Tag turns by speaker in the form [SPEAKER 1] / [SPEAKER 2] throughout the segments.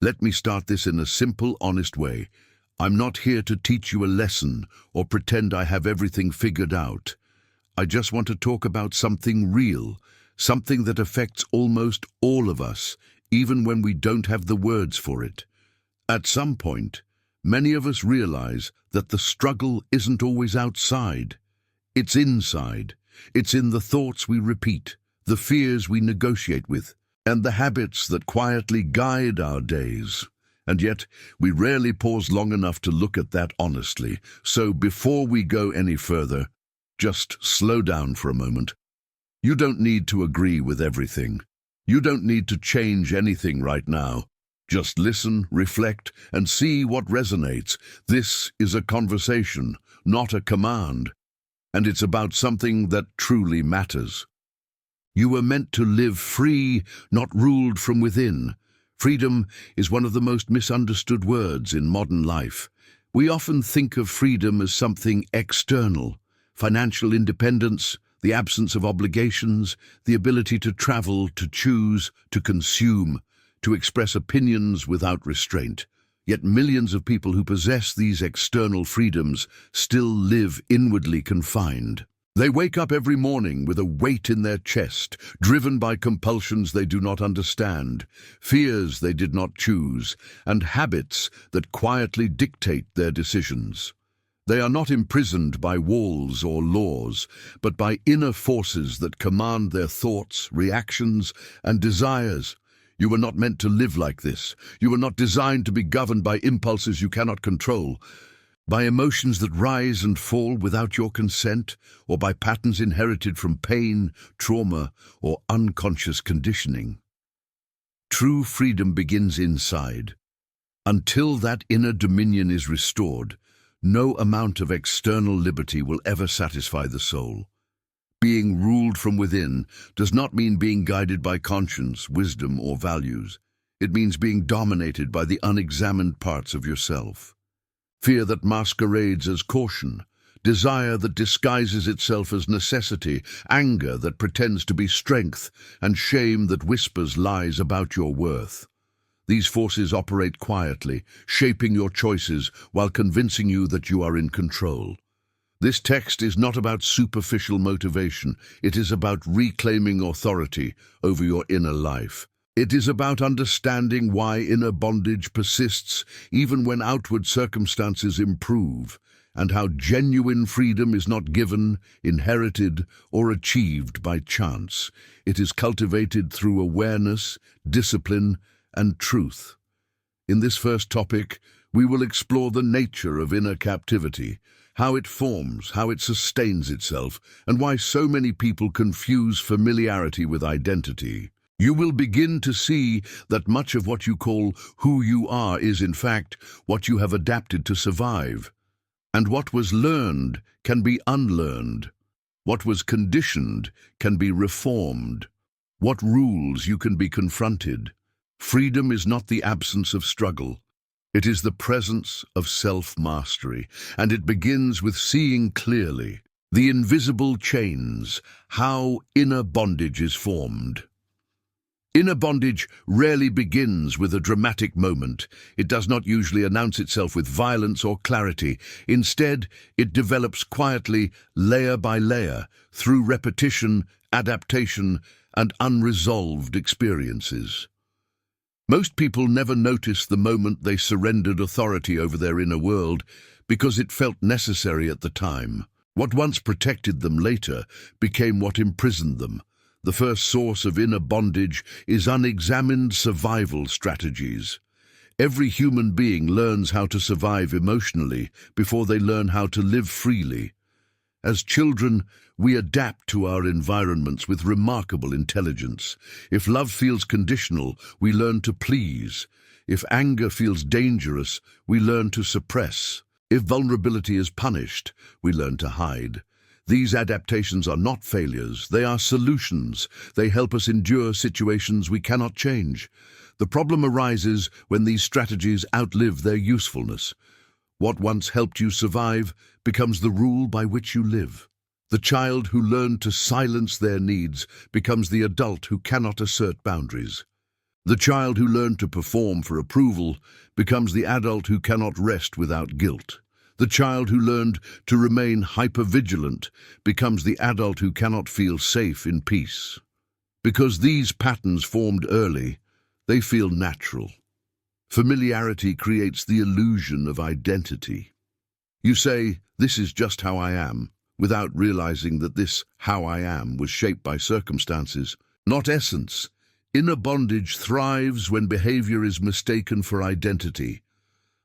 [SPEAKER 1] Let me start this in a simple, honest way. I'm not here to teach you a lesson or pretend I have everything figured out. I just want to talk about something real, something that affects almost all of us, even when we don't have the words for it. At some point, many of us realize that the struggle isn't always outside. It's inside. It's in the thoughts we repeat, the fears we negotiate with, and the habits that quietly guide our days. And yet, we rarely pause long enough to look at that honestly. So before we go any further, just slow down for a moment. You don't need to agree with everything. You don't need to change anything right now. Just listen, reflect, and see what resonates. This is a conversation, not a command. And it's about something that truly matters. You were meant to live free, not ruled from within. Freedom is one of the most misunderstood words in modern life. We often think of freedom as something external: financial independence, the absence of obligations, the ability to travel, to choose, to consume, to express opinions without restraint. Yet millions of people who possess these external freedoms still live inwardly confined. They wake up every morning with a weight in their chest, driven by compulsions they do not understand, fears they did not choose, and habits that quietly dictate their decisions. They are not imprisoned by walls or laws, but by inner forces that command their thoughts, reactions, and desires. You were not meant to live like this. You were not designed to be governed by impulses you cannot control, by emotions that rise and fall without your consent, or by patterns inherited from pain, trauma, or unconscious conditioning. True freedom begins inside. Until that inner dominion is restored, no amount of external liberty will ever satisfy the soul. Being ruled from within does not mean being guided by conscience, wisdom, or values. It means being dominated by the unexamined parts of yourself. Fear that masquerades as caution, desire that disguises itself as necessity, anger that pretends to be strength, and shame that whispers lies about your worth. These forces operate quietly, shaping your choices while convincing you that you are in control. This text is not about superficial motivation. It is about reclaiming authority over your inner life. It is about understanding why inner bondage persists even when outward circumstances improve, and how genuine freedom is not given, inherited, or achieved by chance. It is cultivated through awareness, discipline, and truth. In this first topic, we will explore the nature of inner captivity, how it forms, how it sustains itself, and why so many people confuse familiarity with identity. You will begin to see that much of what you call who you are is, in fact, what you have adapted to survive. And what was learned can be unlearned. What was conditioned can be reformed. What rules you can be confronted. Freedom is not the absence of struggle. It is the presence of self-mastery, and it begins with seeing clearly the invisible chains, how inner bondage is formed. Inner bondage rarely begins with a dramatic moment. It does not usually announce itself with violence or clarity. Instead, it develops quietly, layer by layer, through repetition, adaptation, and unresolved experiences. Most people never notice the moment they surrendered authority over their inner world because it felt necessary at the time. What once protected them later became what imprisoned them. The first source of inner bondage is unexamined survival strategies. Every human being learns how to survive emotionally before they learn how to live freely. As children, we adapt to our environments with remarkable intelligence. If love feels conditional, we learn to please. If anger feels dangerous, we learn to suppress. If vulnerability is punished, we learn to hide. These adaptations are not failures, they are solutions. They help us endure situations we cannot change. The problem arises when these strategies outlive their usefulness. What once helped you survive becomes the rule by which you live. The child who learned to silence their needs becomes the adult who cannot assert boundaries. The child who learned to perform for approval becomes the adult who cannot rest without guilt. The child who learned to remain hypervigilant becomes the adult who cannot feel safe in peace. Because these patterns formed early, they feel natural. Familiarity creates the illusion of identity. You say, "This is just how I am," without realizing that this how I am was shaped by circumstances, not essence. Inner bondage thrives when behavior is mistaken for identity.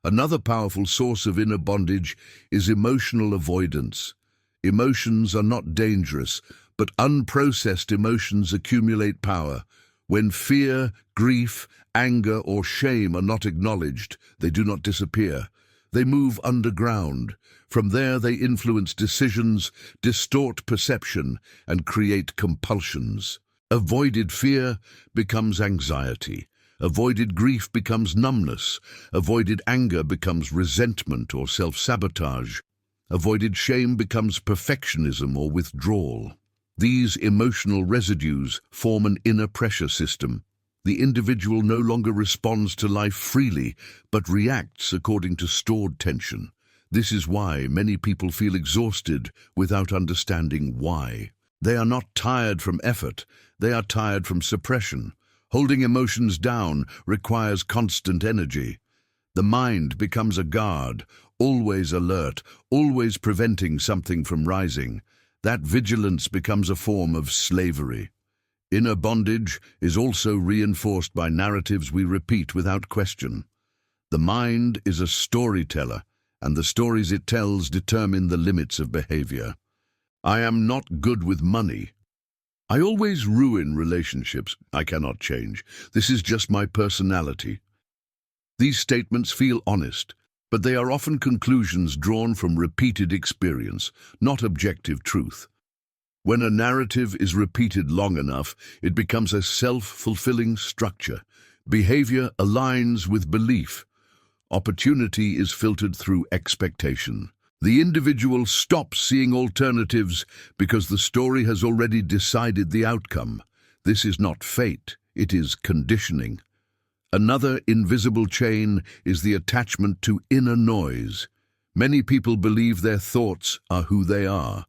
[SPEAKER 1] Another powerful source of inner bondage is emotional avoidance. Emotions are not dangerous, but unprocessed emotions accumulate power. When fear, grief, anger, or shame are not acknowledged, they do not disappear. They move underground. From there, they influence decisions, distort perception, and create compulsions. Avoided fear becomes anxiety. Avoided grief becomes numbness. Avoided anger becomes resentment or self-sabotage. Avoided shame becomes perfectionism or withdrawal. These emotional residues form an inner pressure system. The individual no longer responds to life freely, but reacts according to stored tension. This is why many people feel exhausted without understanding why. They are not tired from effort, they are tired from suppression. Holding emotions down requires constant energy. The mind becomes a guard, always alert, always preventing something from rising. That vigilance becomes a form of slavery. Inner bondage is also reinforced by narratives we repeat without question. The mind is a storyteller, and the stories it tells determine the limits of behavior. I am not good with money. I always ruin relationships. I cannot change. This is just my personality. These statements feel honest, but they are often conclusions drawn from repeated experience, not objective truth. When a narrative is repeated long enough, it becomes a self-fulfilling structure. Behavior aligns with belief. Opportunity is filtered through expectation. The individual stops seeing alternatives because the story has already decided the outcome. This is not fate, it is conditioning. Another invisible chain is the attachment to inner noise. Many people believe their thoughts are who they are.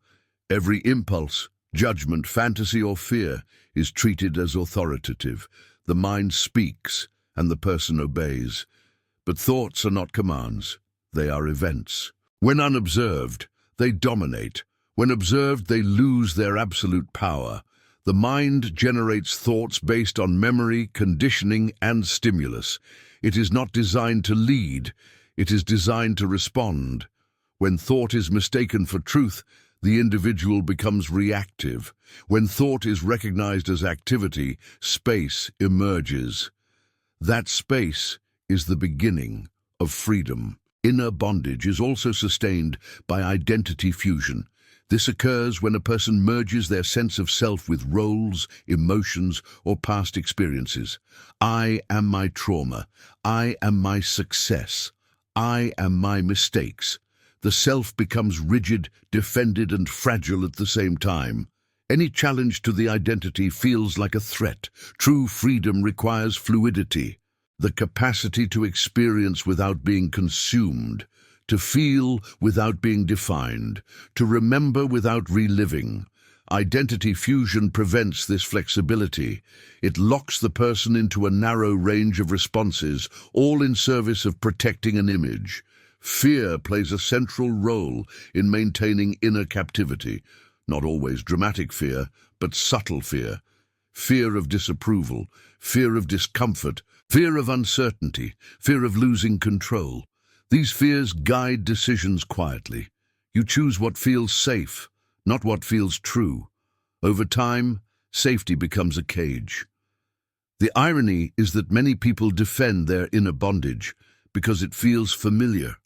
[SPEAKER 1] Every impulse, judgment, fantasy, or fear is treated as authoritative. The mind speaks, and the person obeys. But thoughts are not commands, they are events. When unobserved, they dominate. When observed, they lose their absolute power. The mind generates thoughts based on memory, conditioning, and stimulus. It is not designed to lead, it is designed to respond. When thought is mistaken for truth, the individual becomes reactive. When thought is recognized as activity, space emerges. That space is the beginning of freedom. Inner bondage is also sustained by identity fusion. This occurs when a person merges their sense of self with roles, emotions, or past experiences. I am my trauma. I am my success. I am my mistakes. The self becomes rigid, defended, and fragile at the same time. Any challenge to the identity feels like a threat. True freedom requires fluidity, the capacity to experience without being consumed, to feel without being defined, to remember without reliving. Identity fusion prevents this flexibility. It locks the person into a narrow range of responses, all in service of protecting an image. Fear plays a central role in maintaining inner captivity. Not always dramatic fear, but subtle fear. Fear of disapproval, fear of discomfort, fear of uncertainty, fear of losing control. These fears guide decisions quietly. You choose what feels safe, not what feels true. Over time, safety becomes a cage. The irony is that many people defend their inner bondage because it feels familiar.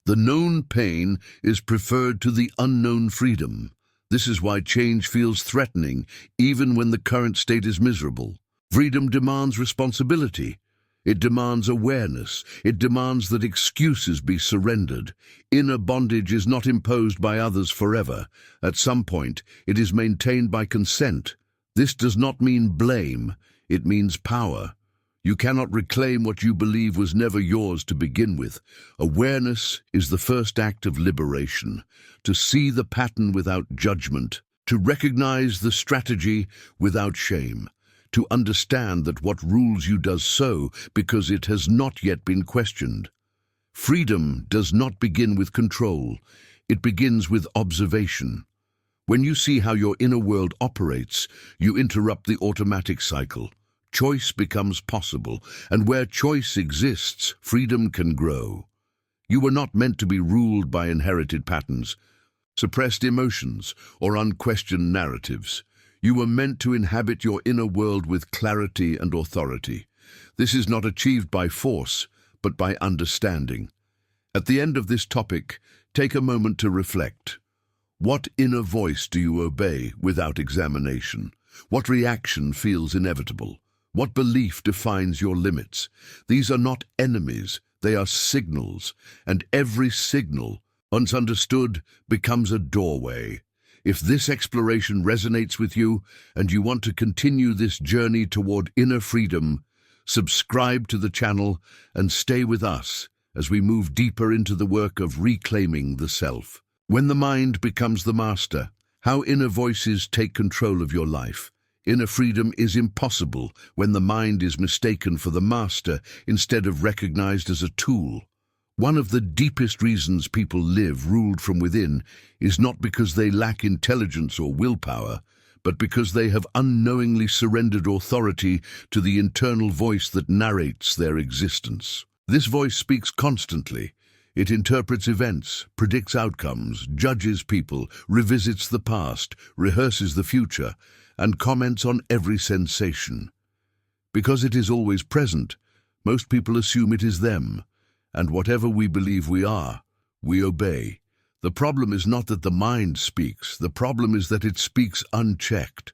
[SPEAKER 1] The known pain is preferred to the unknown freedom. This is why change feels threatening, even when the current state is miserable. Freedom demands responsibility. It demands awareness. It demands that excuses be surrendered. Inner bondage is not imposed by others forever. At some point, it is maintained by consent. This does not mean blame. It means power. You cannot reclaim what you believe was never yours to begin with. Awareness is the first act of liberation. To see the pattern without judgment, to recognize the strategy without shame, to understand that what rules you does so because it has not yet been questioned. Freedom does not begin with control. It begins with observation. When you see how your inner world operates, you interrupt the automatic cycle. Choice becomes possible, and where choice exists, freedom can grow. You were not meant to be ruled by inherited patterns, suppressed emotions, or unquestioned narratives. You were meant to inhabit your inner world with clarity and authority. This is not achieved by force, but by understanding. At the end of this topic, take a moment to reflect. What inner voice do you obey without examination? What reaction feels inevitable? What belief defines your limits? These are not enemies, they are signals, and every signal, once understood, becomes a doorway. If this exploration resonates with you and you want to continue this journey toward inner freedom, subscribe to the channel and stay with us as we move deeper into the work of reclaiming the self. When the mind becomes the master, how inner voices take control of your life. Inner freedom is impossible when the mind is mistaken for the master instead of recognized as a tool. One of the deepest reasons people live ruled from within is not because they lack intelligence or willpower, but because they have unknowingly surrendered authority to the internal voice that narrates their existence. This voice speaks constantly. It interprets events, predicts outcomes, judges people, revisits the past, rehearses the future, and comments on every sensation. Because it is always present, most people assume it is them, and whatever we believe we are, we obey. The problem is not that the mind speaks, the problem is that it speaks unchecked.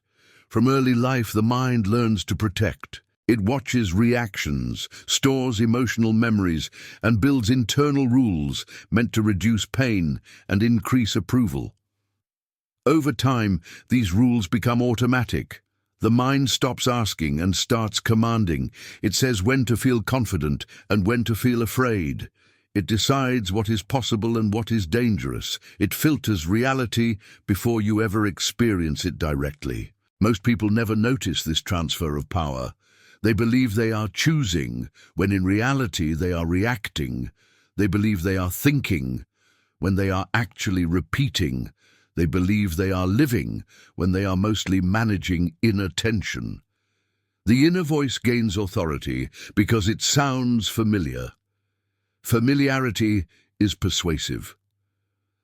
[SPEAKER 1] From early life, the mind learns to protect. It watches reactions, stores emotional memories, and builds internal rules meant to reduce pain and increase approval. Over time, these rules become automatic. The mind stops asking and starts commanding. It says when to feel confident and when to feel afraid. It decides what is possible and what is dangerous. It filters reality before you ever experience it directly. Most people never notice this transfer of power. They believe they are choosing, when in reality they are reacting. They believe they are thinking, when they are actually repeating. They believe they are living, when they are mostly managing inner tension. The inner voice gains authority because it sounds familiar. Familiarity is persuasive.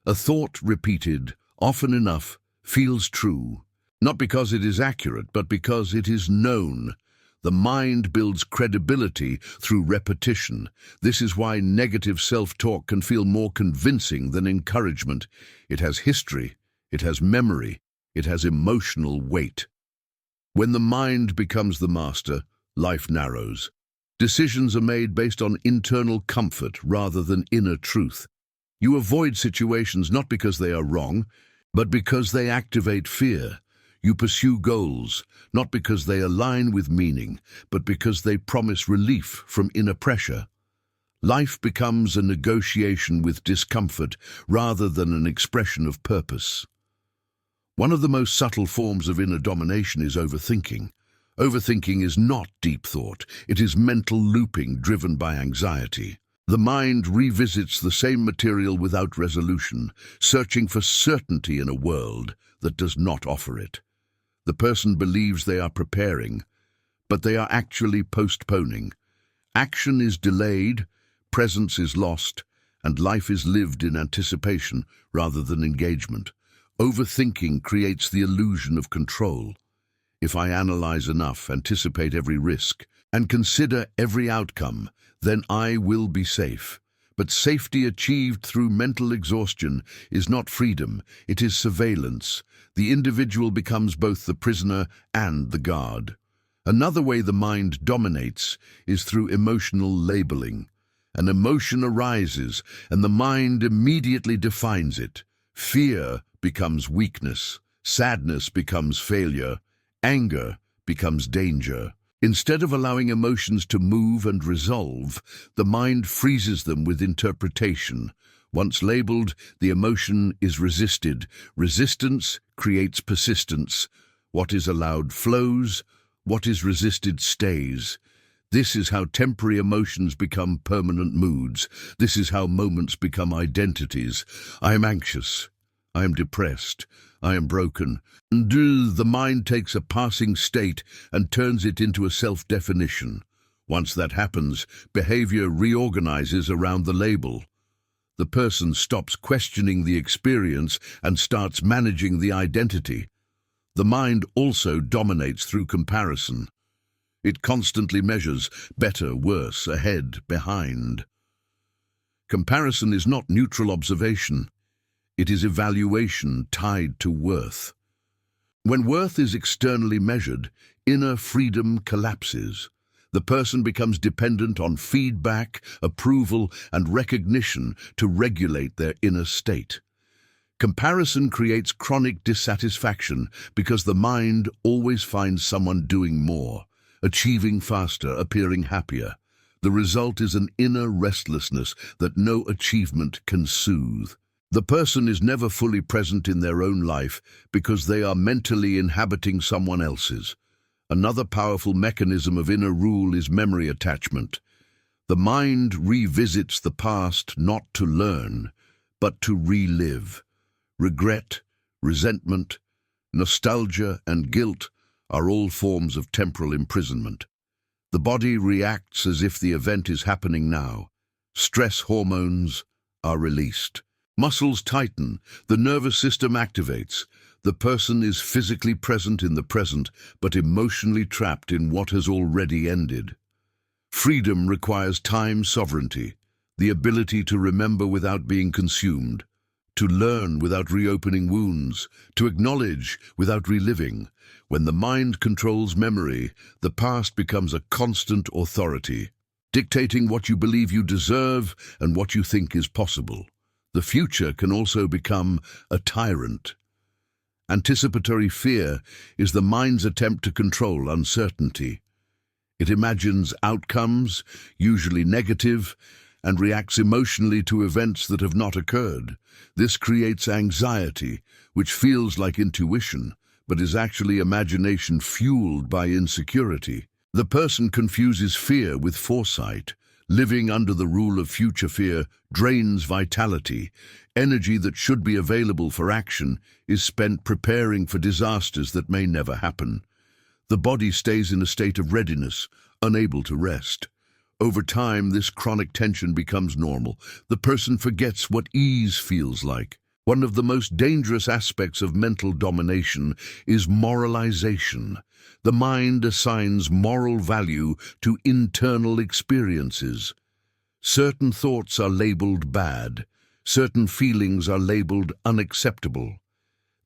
[SPEAKER 1] A thought repeated, often enough, feels true, not because it is accurate, but because it is known. The mind builds credibility through repetition. This is why negative self-talk can feel more convincing than encouragement. It has history, it has memory, it has emotional weight. When the mind becomes the master, life narrows. Decisions are made based on internal comfort rather than inner truth. You avoid situations not because they are wrong, but because they activate fear. You pursue goals, not because they align with meaning, but because they promise relief from inner pressure. Life becomes a negotiation with discomfort rather than an expression of purpose. One of the most subtle forms of inner domination is overthinking. Overthinking is not deep thought. It is mental looping driven by anxiety. The mind revisits the same material without resolution, searching for certainty in a world that does not offer it. The person believes they are preparing, but they are actually postponing. Action is delayed, presence is lost, and life is lived in anticipation rather than engagement. Overthinking creates the illusion of control. If I analyze enough, anticipate every risk, and consider every outcome, then I will be safe. But safety achieved through mental exhaustion is not freedom, it is surveillance. The individual becomes both the prisoner and the guard. Another way the mind dominates is through emotional labeling. An emotion arises, and the mind immediately defines it. Fear becomes weakness, sadness becomes failure, anger becomes danger. Instead of allowing emotions to move and resolve, the mind freezes them with interpretation. Once labeled, the emotion is resisted. Resistance creates persistence. What is allowed flows, what is resisted stays. This is how temporary emotions become permanent moods. This is how moments become identities. I am anxious. I am depressed. I am broken. And the mind takes a passing state and turns it into a self-definition. Once that happens, behavior reorganizes around the label. The person stops questioning the experience and starts managing the identity. The mind also dominates through comparison. It constantly measures better, worse, ahead, behind. Comparison is not neutral observation. It is evaluation tied to worth. When worth is externally measured, inner freedom collapses. The person becomes dependent on feedback, approval, and recognition to regulate their inner state. Comparison creates chronic dissatisfaction because the mind always finds someone doing more, achieving faster, appearing happier. The result is an inner restlessness that no achievement can soothe. The person is never fully present in their own life because they are mentally inhabiting someone else's. Another powerful mechanism of inner rule is memory attachment. The mind revisits the past not to learn, but to relive. Regret, resentment, nostalgia, and guilt are all forms of temporal imprisonment. The body reacts as if the event is happening now. Stress hormones are released. Muscles tighten, the nervous system activates. The person is physically present in the present, but emotionally trapped in what has already ended. Freedom requires time sovereignty, the ability to remember without being consumed, to learn without reopening wounds, to acknowledge without reliving. When the mind controls memory, the past becomes a constant authority, dictating what you believe you deserve and what you think is possible. The future can also become a tyrant. Anticipatory fear is the mind's attempt to control uncertainty. It imagines outcomes, usually negative, and reacts emotionally to events that have not occurred. This creates anxiety, which feels like intuition, but is actually imagination fueled by insecurity. The person confuses fear with foresight. Living under the rule of future fear drains vitality. Energy that should be available for action is spent preparing for disasters that may never happen. The body stays in a state of readiness, unable to rest. Over time, this chronic tension becomes normal. The person forgets what ease feels like. One of the most dangerous aspects of mental domination is moralization. The mind assigns moral value to internal experiences. Certain thoughts are labeled bad. Certain feelings are labeled unacceptable.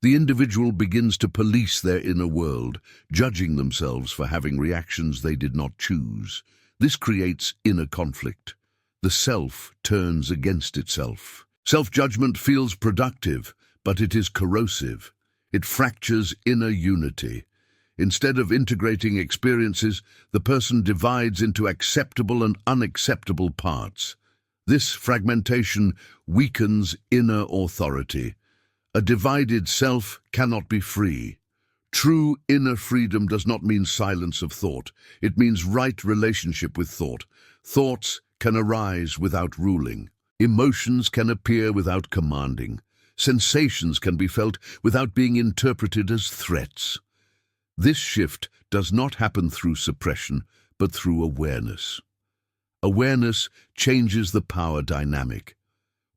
[SPEAKER 1] The individual begins to police their inner world, judging themselves for having reactions they did not choose. This creates inner conflict. The self turns against itself. Self-judgment feels productive, but it is corrosive. It fractures inner unity. Instead of integrating experiences, the person divides into acceptable and unacceptable parts. This fragmentation weakens inner authority. A divided self cannot be free. True inner freedom does not mean silence of thought. It means right relationship with thought. Thoughts can arise without ruling. Emotions can appear without commanding. Sensations can be felt without being interpreted as threats. This shift does not happen through suppression, but through awareness. Awareness changes the power dynamic.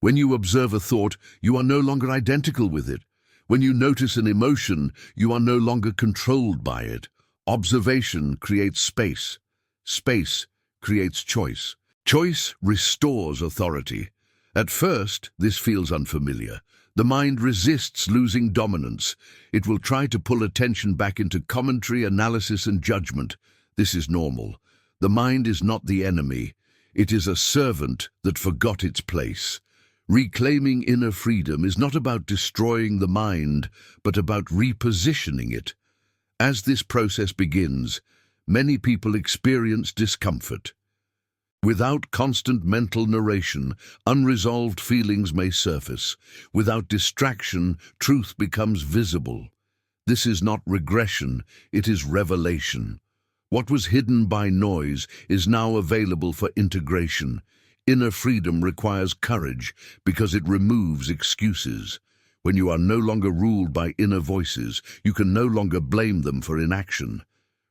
[SPEAKER 1] When you observe a thought, you are no longer identical with it. When you notice an emotion, you are no longer controlled by it. Observation creates space. Space creates choice. Choice restores authority. At first, this feels unfamiliar. The mind resists losing dominance. It will try to pull attention back into commentary, analysis, and judgment. This is normal. The mind is not the enemy. It is a servant that forgot its place. Reclaiming inner freedom is not about destroying the mind, but about repositioning it. As this process begins, many people experience discomfort. Without constant mental narration, unresolved feelings may surface. Without distraction, truth becomes visible. This is not regression, it is revelation. What was hidden by noise is now available for integration. Inner freedom requires courage because it removes excuses. When you are no longer ruled by inner voices, you can no longer blame them for inaction.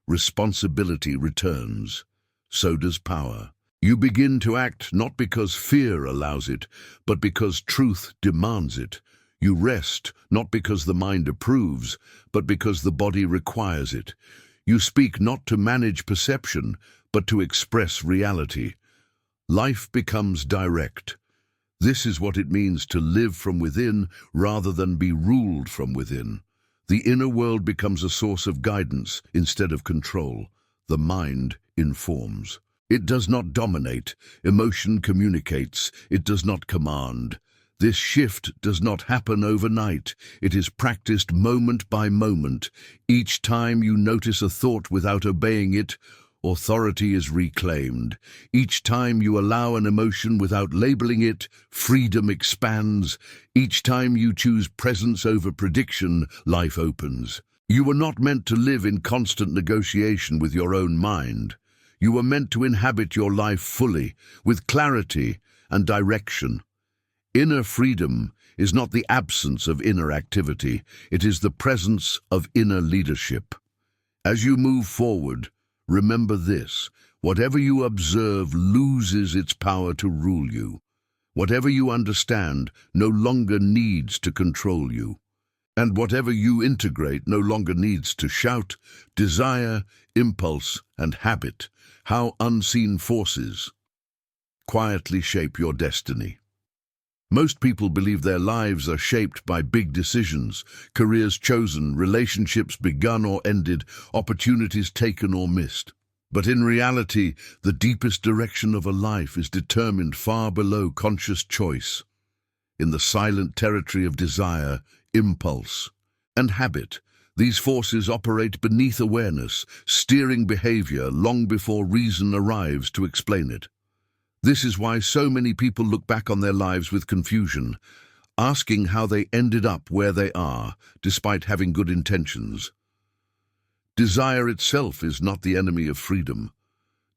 [SPEAKER 1] Responsibility returns. So does power. You begin to act not because fear allows it, but because truth demands it. You rest not because the mind approves, but because the body requires it. You speak not to manage perception, but to express reality. Life becomes direct. This is what it means to live from within rather than be ruled from within. The inner world becomes a source of guidance instead of control. The mind informs. It does not dominate. Emotion communicates. It does not command. This shift does not happen overnight. It is practiced moment by moment. Each time you notice a thought without obeying it, authority is reclaimed. Each time you allow an emotion without labeling it, freedom expands. Each time you choose presence over prediction, life opens. You were not meant to live in constant negotiation with your own mind. You were meant to inhabit your life fully, with clarity and direction. Inner freedom is not the absence of inner activity, it is the presence of inner leadership. As you move forward, remember this: whatever you observe loses its power to rule you. Whatever you understand no longer needs to control you. And whatever you integrate no longer needs to shout. Desire, impulse, and habit, how unseen forces quietly shape your destiny. Most people believe their lives are shaped by big decisions, careers chosen, relationships begun or ended, opportunities taken or missed. But in reality, the deepest direction of a life is determined far below conscious choice, in the silent territory of desire, impulse, and habit. These forces operate beneath awareness, steering behavior long before reason arrives to explain it. This is why so many people look back on their lives with confusion, asking how they ended up where they are, despite having good intentions. Desire itself is not the enemy of freedom.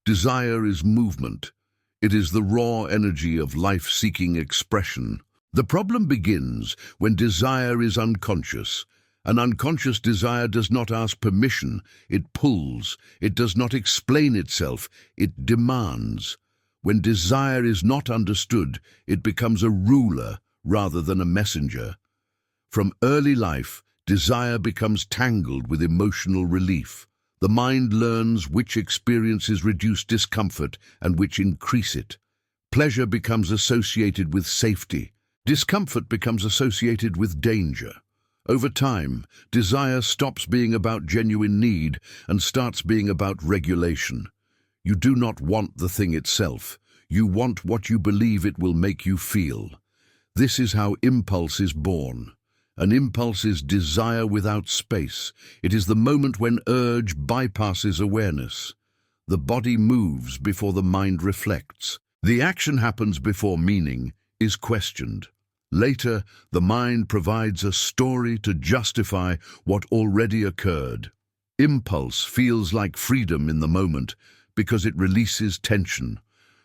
[SPEAKER 1] Desire is movement. It is the raw energy of life-seeking expression. The problem begins when desire is unconscious. An unconscious desire does not ask permission, it pulls. It does not explain itself, it demands. When desire is not understood, it becomes a ruler rather than a messenger. From early life, desire becomes tangled with emotional relief. The mind learns which experiences reduce discomfort and which increase it. Pleasure becomes associated with safety. Discomfort becomes associated with danger. Over time, desire stops being about genuine need and starts being about regulation. You do not want the thing itself. You want what you believe it will make you feel. This is how impulse is born. An impulse is desire without space. It is the moment when urge bypasses awareness. The body moves before the mind reflects. The action happens before meaning is questioned. Later, the mind provides a story to justify what already occurred. Impulse feels like freedom in the moment because it releases tension,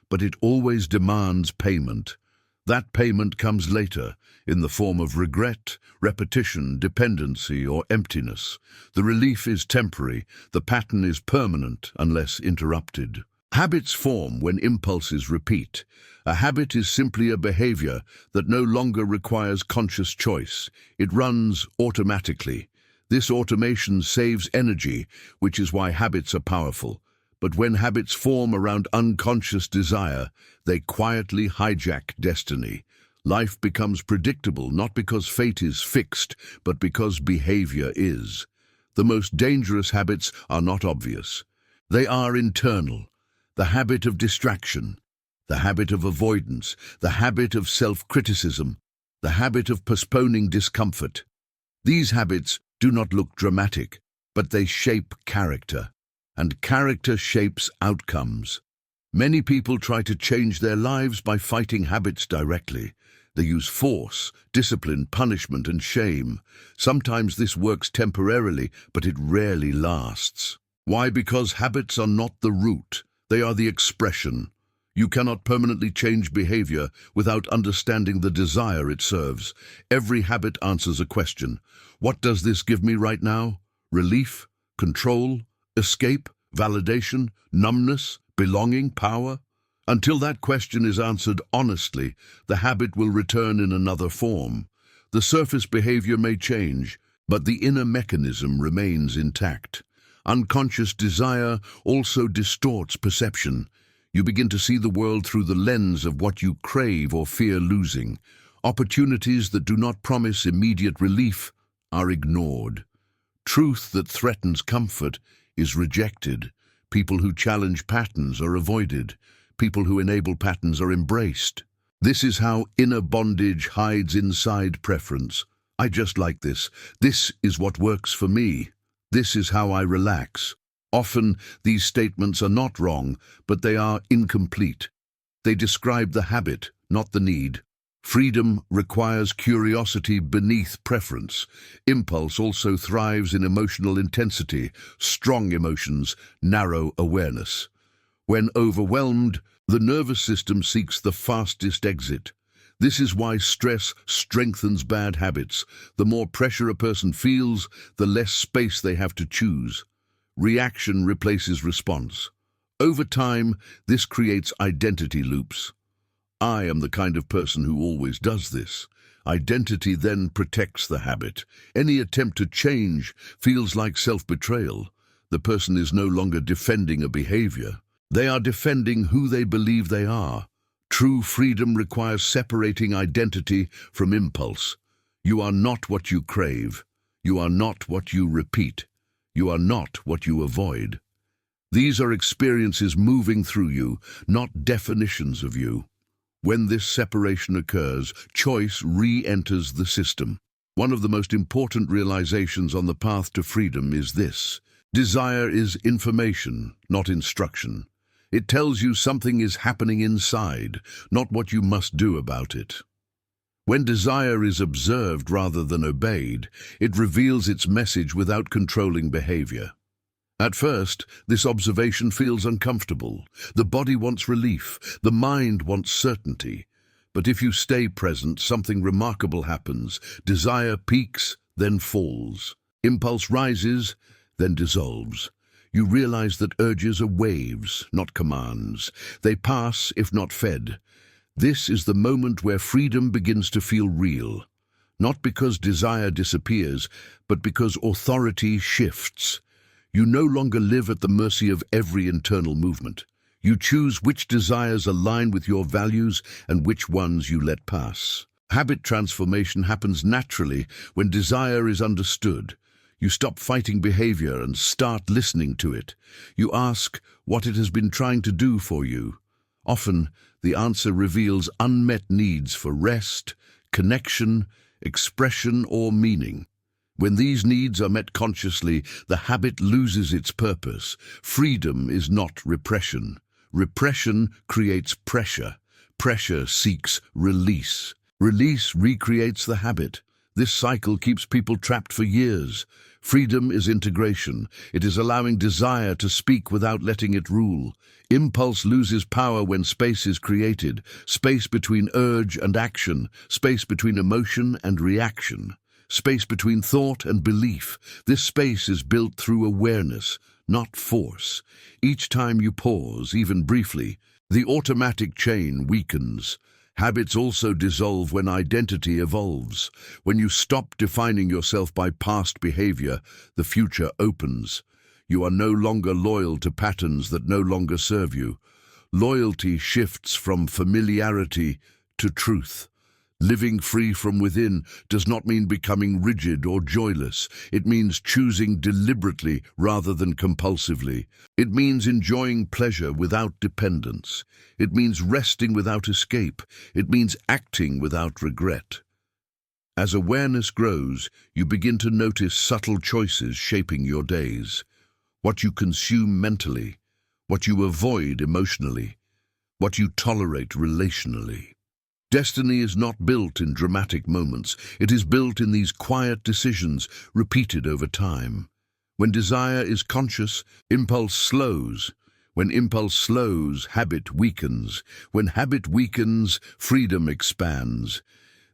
[SPEAKER 1] but it always demands payment. That payment comes later, in the form of regret, repetition, dependency, or emptiness. The relief is temporary, the pattern is permanent unless interrupted. Habits form when impulses repeat. A habit is simply a behavior that no longer requires conscious choice. It runs automatically. This automation saves energy, which is why habits are powerful. But when habits form around unconscious desire, they quietly hijack destiny. Life becomes predictable not because fate is fixed, but because behavior is. The most dangerous habits are not obvious. They are internal. The habit of distraction, the habit of avoidance, the habit of self-criticism, the habit of postponing discomfort. These habits do not look dramatic, but they shape character. and character shapes outcomes. Many people try to change their lives by fighting habits directly. They use force, discipline, punishment, and shame. Sometimes this works temporarily, but it rarely lasts. Why? Because habits are not the root, they are the expression. You cannot permanently change behavior without understanding the desire it serves. Every habit answers a question. What does this give me right now? Relief? Control? Escape? Validation? Numbness? Belonging? Power? Until that question is answered honestly, the habit will return in another form. The surface behavior may change, but the inner mechanism remains intact. Unconscious desire also distorts perception. You begin to see the world through the lens of what you crave or fear losing. Opportunities that do not promise immediate relief are ignored. Truth that threatens comfort is rejected. People who challenge patterns are avoided. People who enable patterns are embraced. This is how inner bondage hides inside preference. I just like this. This is what works for me. This is how I relax. Often, these statements are not wrong, but they are incomplete. They describe the habit, not the need. Freedom requires curiosity beneath preference. Impulse also thrives in emotional intensity, strong emotions, narrow awareness. When overwhelmed, the nervous system seeks the fastest exit. This is why stress strengthens bad habits. The more pressure a person feels, the less space they have to choose. Reaction replaces response. Over time, this creates identity loops. I am the kind of person who always does this. Identity then protects the habit. Any attempt to change feels like self-betrayal. The person is no longer defending a behavior. They are defending who they believe they are. True freedom requires separating identity from impulse. You are not what you crave. You are not what you repeat. You are not what you avoid. These are experiences moving through you, not definitions of you. When this separation occurs, choice re-enters the system. One of the most important realizations on the path to freedom is this: desire is information, not instruction. It tells you something is happening inside, not what you must do about it. When desire is observed rather than obeyed, it reveals its message without controlling behavior. At first, this observation feels uncomfortable. The body wants relief, the mind wants certainty. But if you stay present, something remarkable happens. Desire peaks, then falls. Impulse rises, then dissolves. You realize that urges are waves, not commands. They pass, if not fed. This is the moment where freedom begins to feel real. Not because desire disappears, but because authority shifts. You no longer live at the mercy of every internal movement. You choose which desires align with your values and which ones you let pass. Habit transformation happens naturally when desire is understood. You stop fighting behavior and start listening to it. You ask what it has been trying to do for you. Often, the answer reveals unmet needs for rest, connection, expression, or meaning. When these needs are met consciously, the habit loses its purpose. Freedom is not repression. Repression creates pressure. Pressure seeks release. Release recreates the habit. This cycle keeps people trapped for years. Freedom is integration. It is allowing desire to speak without letting it rule. Impulse loses power when space is created, space between urge and action, space between emotion and reaction, space between thought and belief. This space is built through awareness, not force. Each time you pause, even briefly, the automatic chain weakens. Habits also dissolve when identity evolves. When you stop defining yourself by past behavior, the future opens. You are no longer loyal to patterns that no longer serve you. Loyalty shifts from familiarity to truth. Living free from within does not mean becoming rigid or joyless. It means choosing deliberately rather than compulsively. It means enjoying pleasure without dependence. It means resting without escape. It means acting without regret. As awareness grows, you begin to notice subtle choices shaping your days. what you consume mentally, what you avoid emotionally, what you tolerate relationally. Destiny is not built in dramatic moments. It is built in these quiet decisions repeated over time. When desire is conscious, impulse slows. When impulse slows, habit weakens. When habit weakens, freedom expands.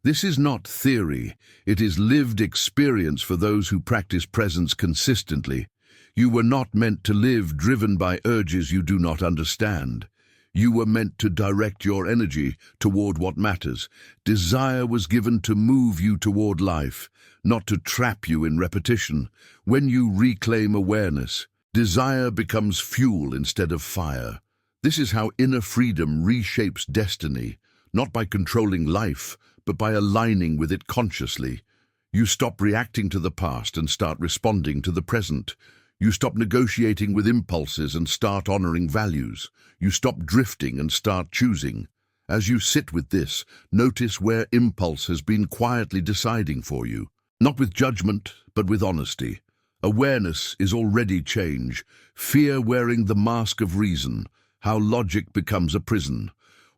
[SPEAKER 1] This is not theory. It is lived experience for those who practice presence consistently. You were not meant to live driven by urges you do not understand. You were meant to direct your energy toward what matters. Desire was given to move you toward life, not to trap you in repetition. When you reclaim awareness, desire becomes fuel instead of fire. This is how inner freedom reshapes destiny, not by controlling life, but by aligning with it consciously. You stop reacting to the past and start responding to the present. You stop negotiating with impulses and start honoring values. You stop drifting and start choosing. As you sit with this, notice where impulse has been quietly deciding for you. Not with judgment, but with honesty. Awareness is already change. Fear wearing the mask of reason. How logic becomes a prison.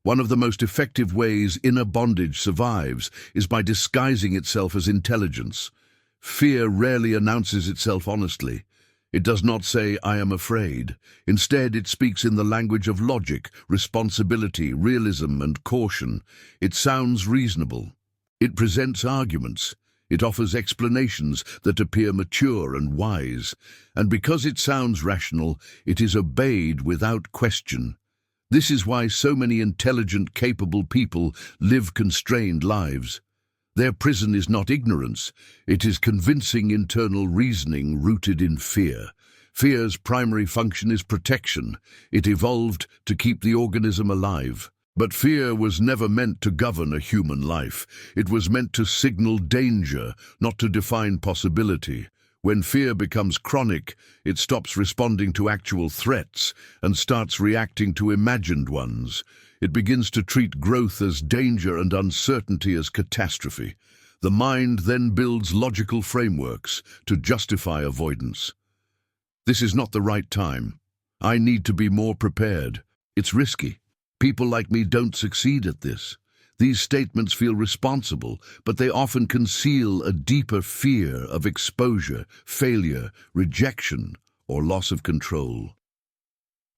[SPEAKER 1] One of the most effective ways inner bondage survives is by disguising itself as intelligence. Fear rarely announces itself honestly. It does not say, "I am afraid." Instead, it speaks in the language of logic, responsibility, realism, and caution. It sounds reasonable. It presents arguments. It offers explanations that appear mature and wise. And because it sounds rational, it is obeyed without question. This is why so many intelligent, capable people live constrained lives. Their prison is not ignorance, it is convincing internal reasoning rooted in fear. Fear's primary function is protection. It evolved to keep the organism alive. But fear was never meant to govern a human life. It was meant to signal danger, not to define possibility. When fear becomes chronic, it stops responding to actual threats and starts reacting to imagined ones. It begins to treat growth as danger and uncertainty as catastrophe. The mind then builds logical frameworks to justify avoidance. This is not the right time. I need to be more prepared. It's risky. People like me don't succeed at this. These statements feel responsible, but they often conceal a deeper fear of exposure, failure, rejection, or loss of control.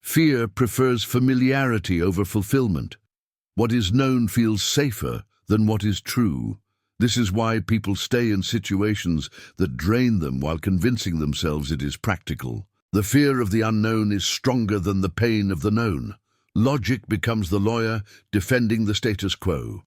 [SPEAKER 1] Fear prefers familiarity over fulfillment. What is known feels safer than what is true. This is why people stay in situations that drain them while convincing themselves it is practical. The fear of the unknown is stronger than the pain of the known. Logic becomes the lawyer defending the status quo.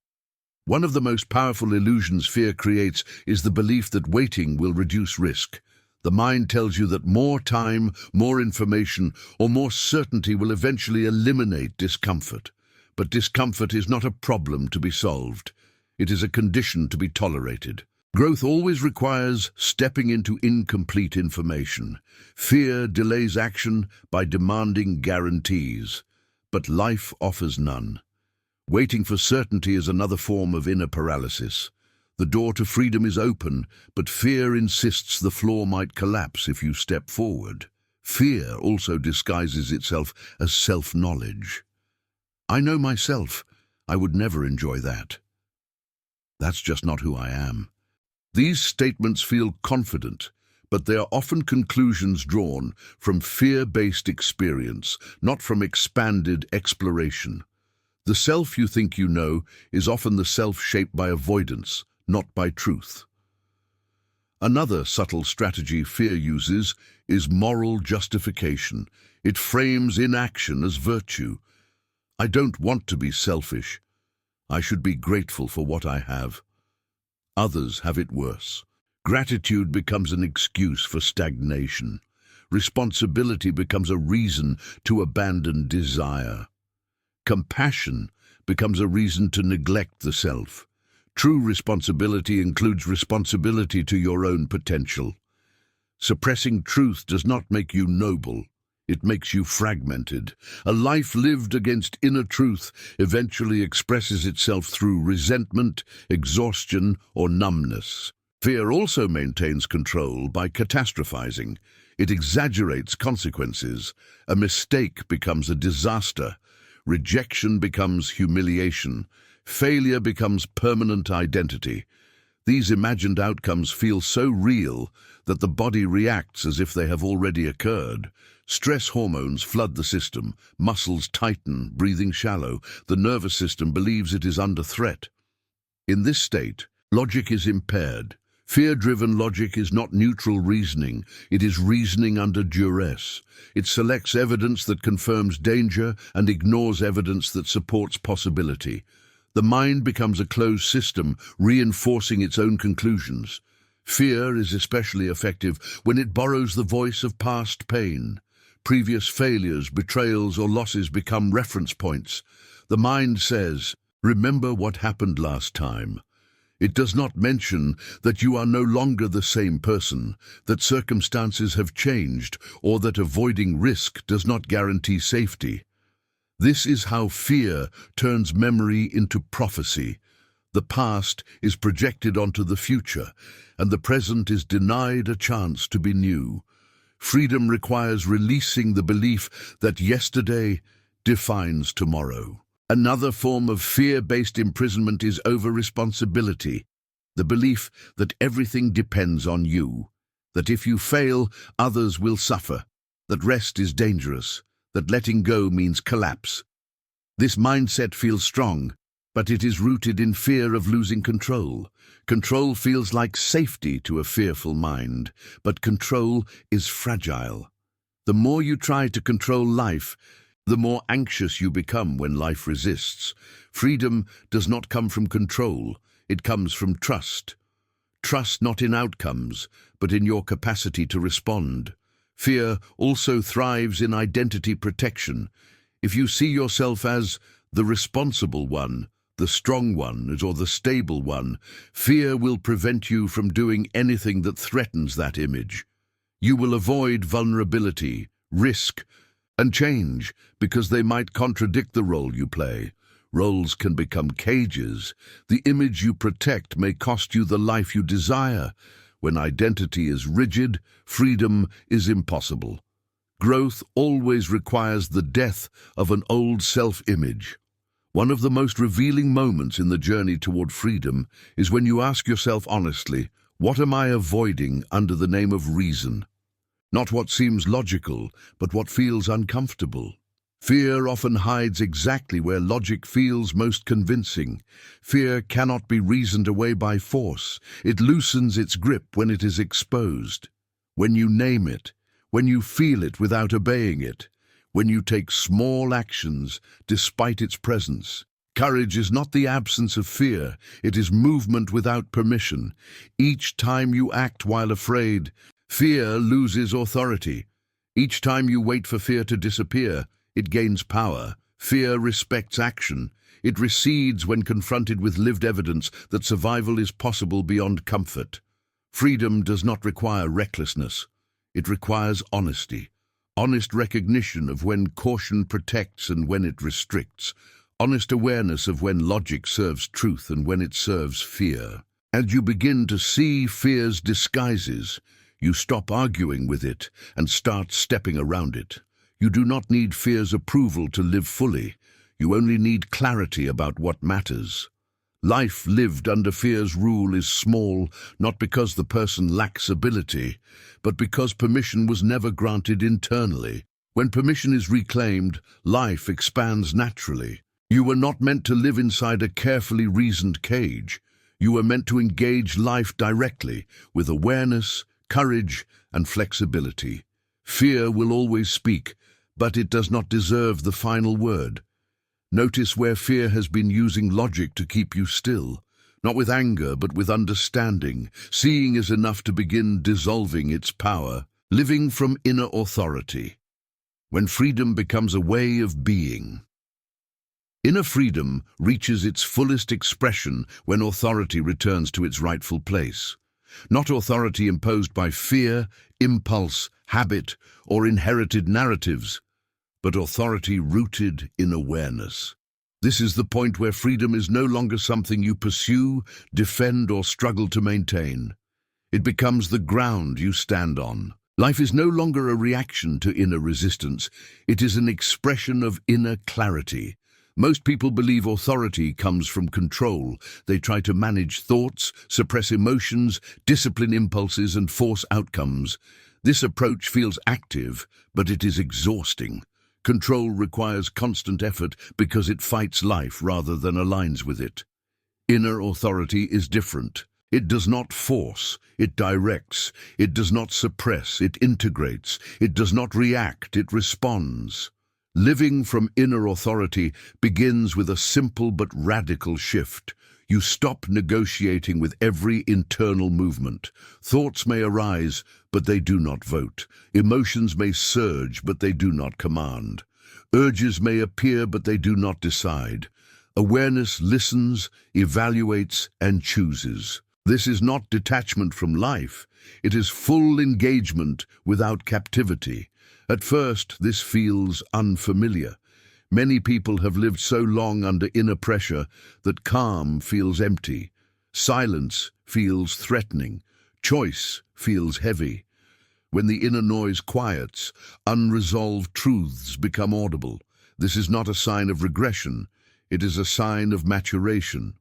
[SPEAKER 1] One of the most powerful illusions fear creates is the belief that waiting will reduce risk. The mind tells you that more time, more information, or more certainty will eventually eliminate discomfort. But discomfort is not a problem to be solved. It is a condition to be tolerated. Growth always requires stepping into incomplete information. Fear delays action by demanding guarantees, but life offers none. Waiting for certainty is another form of inner paralysis. The door to freedom is open, but fear insists the floor might collapse if you step forward. Fear also disguises itself as self-knowledge. I know myself. I would never enjoy that. That's just not who I am. These statements feel confident, but they are often conclusions drawn from fear-based experience, not from expanded exploration. The self you think you know is often the self shaped by avoidance, not by truth. Another subtle strategy fear uses is moral justification. It frames inaction as virtue. I don't want to be selfish. I should be grateful for what I have. Others have it worse. Gratitude becomes an excuse for stagnation. Responsibility becomes a reason to abandon desire. Compassion becomes a reason to neglect the self. True responsibility includes responsibility to your own potential. Suppressing truth does not make you noble. It makes you fragmented. A life lived against inner truth eventually expresses itself through resentment, exhaustion, or numbness. Fear also maintains control by catastrophizing. It exaggerates consequences. A mistake becomes a disaster. Rejection becomes humiliation. Failure becomes permanent identity. These imagined outcomes feel so real that the body reacts as if they have already occurred. Stress hormones flood the system, muscles tighten, breathing shallow. The nervous system believes it is under threat. In this state, logic is impaired. Fear-driven logic is not neutral reasoning, it is reasoning under duress. It selects evidence that confirms danger and ignores evidence that supports possibility. The mind becomes a closed system, reinforcing its own conclusions. Fear is especially effective when it borrows the voice of past pain. Previous failures, betrayals, or losses become reference points. The mind says, "Remember what happened last time." It does not mention that you are no longer the same person, that circumstances have changed, or that avoiding risk does not guarantee safety. This is how fear turns memory into prophecy. The past is projected onto the future, and the present is denied a chance to be new. Freedom requires releasing the belief that yesterday defines tomorrow. Another form of fear-based imprisonment is over-responsibility, the belief that everything depends on you, that if you fail, others will suffer, that rest is dangerous, that letting go means collapse. This mindset feels strong, but it is rooted in fear of losing control. Control feels like safety to a fearful mind, but control is fragile. The more you try to control life, the more anxious you become when life resists. Freedom does not come from control, it comes from trust. Trust not in outcomes, but in your capacity to respond. Fear also thrives in identity protection. If you see yourself as the responsible one, the strong one, or the stable one, fear will prevent you from doing anything that threatens that image. You will avoid vulnerability, risk, and change because they might contradict the role you play. Roles can become cages. The image you protect may cost you the life you desire. When identity is rigid, freedom is impossible. Growth always requires the death of an old self-image. One of the most revealing moments in the journey toward freedom is when you ask yourself honestly, what am I avoiding under the name of reason? Not what seems logical, but what feels uncomfortable. Fear often hides exactly where logic feels most convincing. Fear cannot be reasoned away by force. It loosens its grip when it is exposed. When you name it, when you feel it without obeying it, when you take small actions despite its presence. Courage is not the absence of fear, it is movement without permission. Each time you act while afraid, fear loses authority. Each time you wait for fear to disappear, it gains power. Fear respects action. It recedes when confronted with lived evidence that survival is possible beyond comfort. Freedom does not require recklessness. It requires honesty. Honest recognition of when caution protects and when it restricts. Honest awareness of when logic serves truth and when it serves fear. As you begin to see fear's disguises, you stop arguing with it and start stepping around it. You do not need fear's approval to live fully. You only need clarity about what matters. Life lived under fear's rule is small, not because the person lacks ability, but because permission was never granted internally. When permission is reclaimed, life expands naturally. You were not meant to live inside a carefully reasoned cage. You were meant to engage life directly, with awareness, courage, and flexibility. Fear will always speak, but it does not deserve the final word. Notice where fear has been using logic to keep you still, not with anger but with understanding. Seeing is enough to begin dissolving its power, living from inner authority. When freedom becomes a way of being. Inner freedom reaches its fullest expression when authority returns to its rightful place. Not authority imposed by fear, impulse, habit, or inherited narratives, but authority rooted in awareness. This is the point where freedom is no longer something you pursue, defend, or struggle to maintain. It becomes the ground you stand on. Life is no longer a reaction to inner resistance. It is an expression of inner clarity. Most people believe authority comes from control. They try to manage thoughts, suppress emotions, discipline impulses, and force outcomes. This approach feels active, but it is exhausting. Control requires constant effort because it fights life rather than aligns with it. Inner authority is different. It does not force, it directs. It does not suppress, it integrates. It does not react, it responds. Living from inner authority begins with a simple but radical shift. You stop negotiating with every internal movement. Thoughts may arise, but they do not vote. Emotions may surge, but they do not command. Urges may appear, but they do not decide. Awareness listens, evaluates, and chooses. This is not detachment from life. It is full engagement without captivity. At first, this feels unfamiliar. Many people have lived so long under inner pressure that calm feels empty. Silence feels threatening. Choice feels heavy. When the inner noise quiets, unresolved truths become audible. This is not a sign of regression. It is a sign of maturation.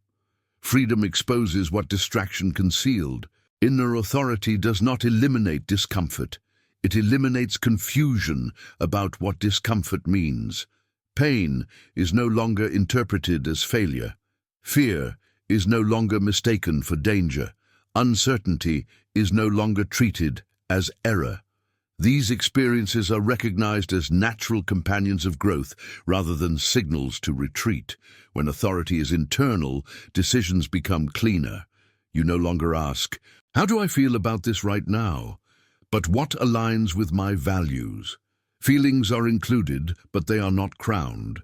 [SPEAKER 1] Freedom exposes what distraction concealed. Inner authority does not eliminate discomfort. It eliminates confusion about what discomfort means. Pain is no longer interpreted as failure. Fear is no longer mistaken for danger. Uncertainty is no longer treated as error. These experiences are recognized as natural companions of growth rather than signals to retreat. When authority is internal, decisions become cleaner. You no longer ask, "How do I feel about this right now?" but "What aligns with my values?" Feelings are included, but they are not crowned.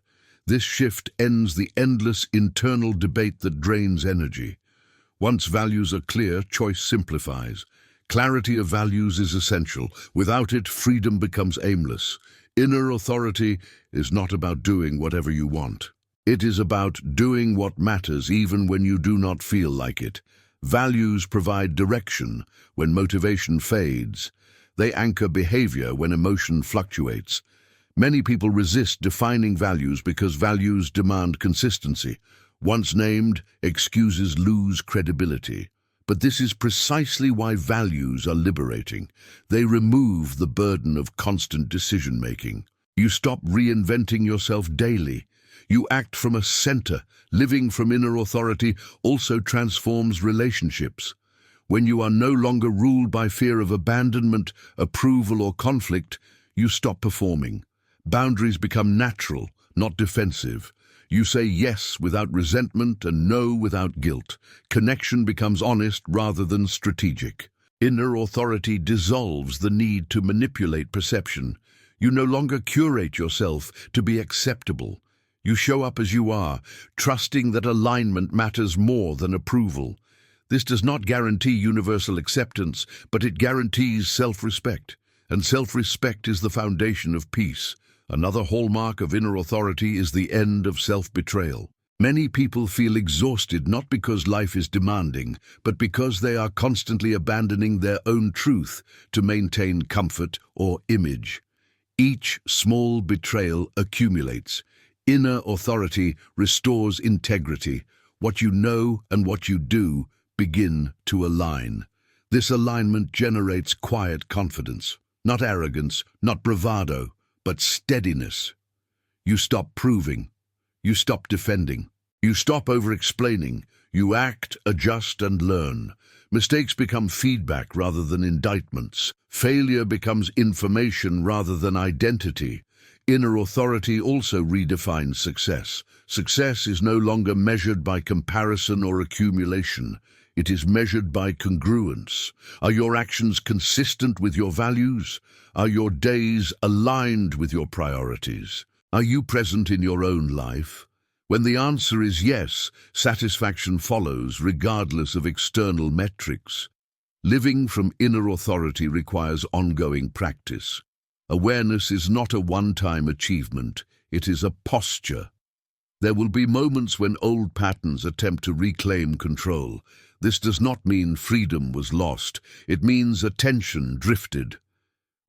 [SPEAKER 1] This shift ends the endless internal debate that drains energy. Once values are clear, choice simplifies. Clarity of values is essential. Without it, freedom becomes aimless. Inner authority is not about doing whatever you want. It is about doing what matters even when you do not feel like it. Values provide direction when motivation fades. They anchor behavior when emotion fluctuates. Many people resist defining values because values demand consistency. Once named, excuses lose credibility. But this is precisely why values are liberating. They remove the burden of constant decision-making. You stop reinventing yourself daily. You act from a center. Living from inner authority also transforms relationships. When you are no longer ruled by fear of abandonment, approval, or conflict, you stop performing. Boundaries become natural, not defensive. You say yes without resentment and no without guilt. Connection becomes honest rather than strategic. Inner authority dissolves the need to manipulate perception. You no longer curate yourself to be acceptable. You show up as you are, trusting that alignment matters more than approval. This does not guarantee universal acceptance, but it guarantees self-respect. And self-respect is the foundation of peace. Another hallmark of inner authority is the end of self-betrayal. Many people feel exhausted not because life is demanding, but because they are constantly abandoning their own truth to maintain comfort or image. Each small betrayal accumulates. Inner authority restores integrity. What you know and what you do begin to align. This alignment generates quiet confidence, not arrogance, not bravado, but steadiness. You stop proving. You stop defending. You stop over-explaining. You act, adjust, and learn. Mistakes become feedback rather than indictments. Failure becomes information rather than identity. Inner authority also redefines success. Success is no longer measured by comparison or accumulation. It is measured by congruence. Are your actions consistent with your values? Are your days aligned with your priorities? Are you present in your own life? When the answer is yes, satisfaction follows regardless of external metrics. Living from inner authority requires ongoing practice. Awareness is not a one-time achievement, it is a posture. There will be moments when old patterns attempt to reclaim control. This does not mean freedom was lost. It means attention drifted.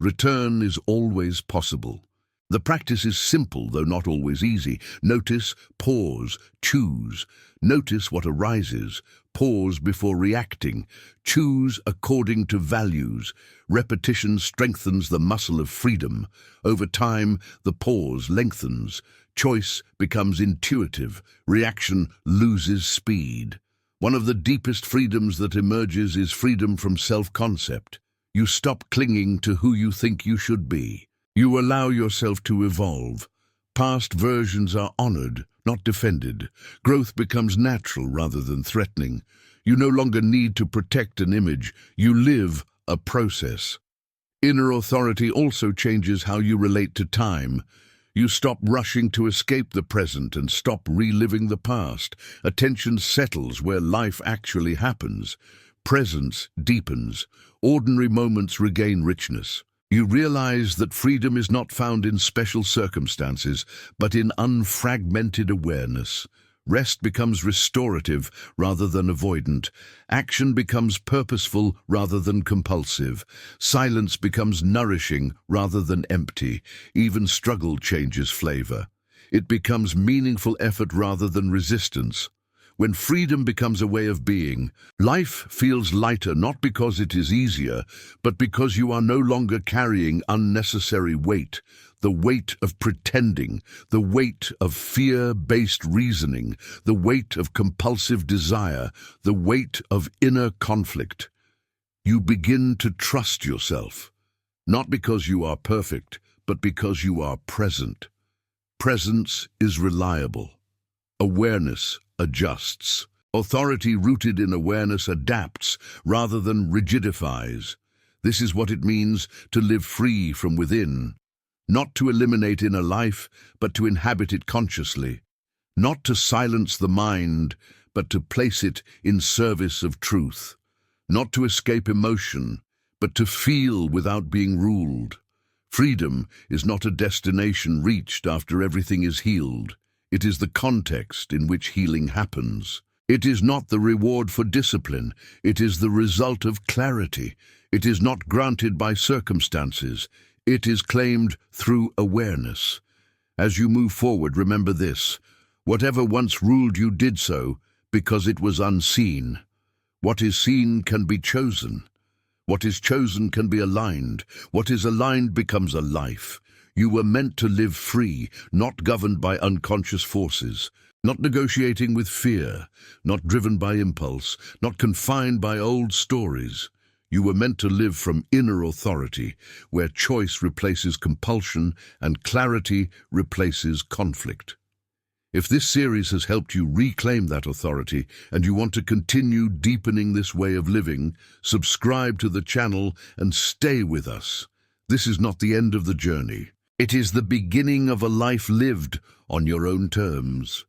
[SPEAKER 1] Return is always possible. The practice is simple, though not always easy. Notice, pause, choose. Notice what arises. Pause before reacting. Choose according to values. Repetition strengthens the muscle of freedom. Over time, the pause lengthens. Choice becomes intuitive. Reaction loses speed. One of the deepest freedoms that emerges is freedom from self-concept. You stop clinging to who you think you should be. You allow yourself to evolve. Past versions are honored, not defended. Growth becomes natural rather than threatening. You no longer need to protect an image. You live a process. Inner authority also changes how you relate to time. You stop rushing to escape the present and stop reliving the past. Attention settles where life actually happens. Presence deepens. Ordinary moments regain richness. You realize that freedom is not found in special circumstances, but in unfragmented awareness. Rest becomes restorative rather than avoidant. Action becomes purposeful rather than compulsive. Silence becomes nourishing rather than empty. Even struggle changes flavor. It becomes meaningful effort rather than resistance. When freedom becomes a way of being, life feels lighter not because it is easier, but because you are no longer carrying unnecessary weight. The weight of pretending, the weight of fear-based reasoning, the weight of compulsive desire, the weight of inner conflict. You begin to trust yourself, not because you are perfect, but because you are present. Presence is reliable. Awareness adjusts. Authority rooted in awareness adapts rather than rigidifies. This is what it means to live free from within. Not to eliminate inner life, but to inhabit it consciously. Not to silence the mind, but to place it in service of truth. Not to escape emotion, but to feel without being ruled. Freedom is not a destination reached after everything is healed. It is the context in which healing happens. It is not the reward for discipline. It is the result of clarity. It is not granted by circumstances. It is claimed through awareness. As you move forward, remember this. Whatever once ruled you did so because it was unseen. What is seen can be chosen. What is chosen can be aligned. What is aligned becomes a life. You were meant to live free, not governed by unconscious forces, not negotiating with fear, not driven by impulse, not confined by old stories. You were meant to live from inner authority, where choice replaces compulsion and clarity replaces conflict. If this series has helped you reclaim that authority and you want to continue deepening this way of living, subscribe to the channel and stay with us. This is not the end of the journey. It is the beginning of a life lived on your own terms.